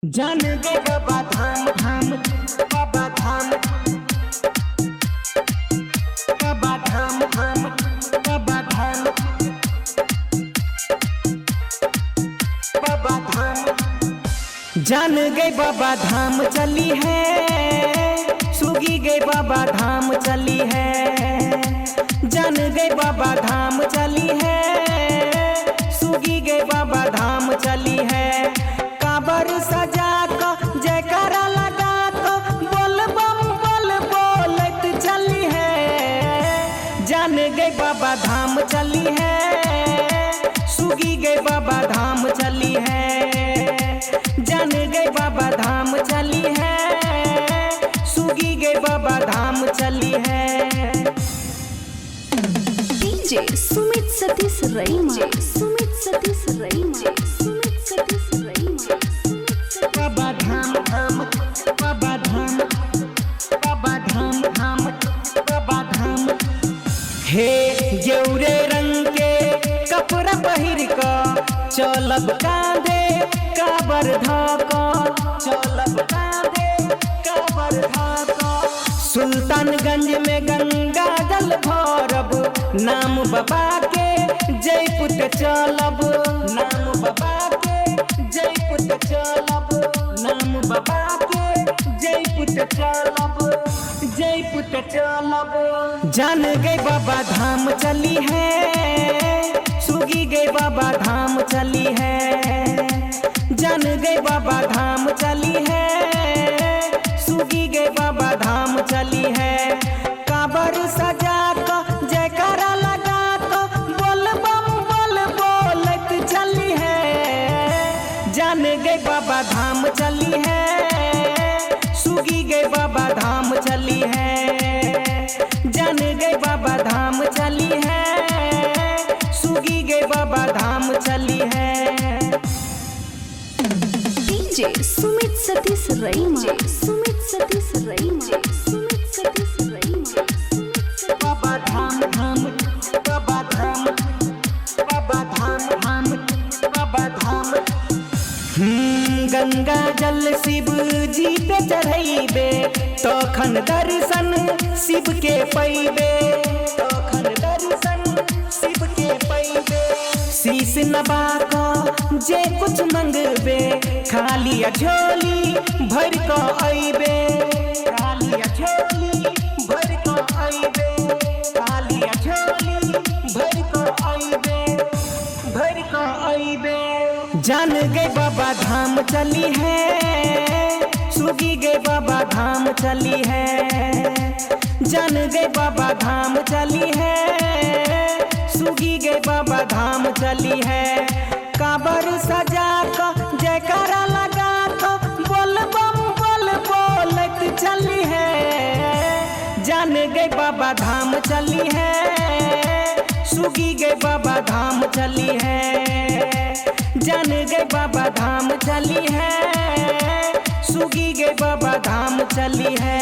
जान गए बाबा धाम धाम बाबा धाम बाबा धाम धाम बाबा धाम बाबा धाम। जान गए बाबा धाम चली है, सुगी गए बाबा धाम चली है। जान गए बाबा धाम चली है, सुगी गए बाबा धाम चली है। काबर सजा को जयकारा लगा को बोल बम बोल बोलत चली है। जान गए बाबा धाम चली है, सुगी गए बाबा धाम चली है। जान गए बाबा धाम चली है, सुगी गए बाबा धाम चली है। डीजे सुमित सतीश रईमा, सुमित सतीश रईमा, सुमित सतीश रईमा। बाबा धाम धाम बाबा धाम बाबा धाम धाम बाबा धाम। हे गेउरे रंग के कपड़ा पहिर का चलब कांधे काबर धाका, चलब कांधे काबर धाका। सुल्तानगंज में गंगा जल भरब, नाम बाबा के जयपुर चलब। नाम बाबा के जयपुर चलब, नाम बाबा के जयपुर चलब, जयपुर चलब। जान गए बाबा धाम चली है, सुगी गए बाबा धाम चली है। जान गए बाबा धाम चली है, सुगी गए बाबा धाम चली है। काबर सजा को जयकारा लगा को बोल बम बोल बोलत चली है। जान गए बाबा धाम चली है, सुगी गए बाबा धाम चली है। जान गए बाबा धाम चली है, सुगी गए बाबा धाम चली है। डीजे सुमित सतीश रईमा, सुमित सतीश रईमा, सुमित सतीश रईमा। बाबा धाम धाम बाबा धाम बाबा धाम धाम बाबा धाम। गंगा जल शिव जी पे चढ़ैबे, तखन दर्शन शिव के पैबे, तखन दर्शन शिव के पैबे। शीश नबा को जे कुछ मंगबे, खाली झोली भर को अइबे, खाली झोली भर को अइबे, खाली झोली भर को अइबे, भर को अइबे। जान गए बाबा धाम चली है, सुगी गए बाबा धाम चली है। जान गए बाबा धाम चली है, सुगी गए बाबा धाम चली है। काबर सजा को जयकारा लगा को बोल बम बोल बोलत चली है। जान गए बाबा धाम चली है, सुगी गए बाबा धाम चली है। जान गए बाबा धाम चली है, सुगी गए बाबा धाम चली है।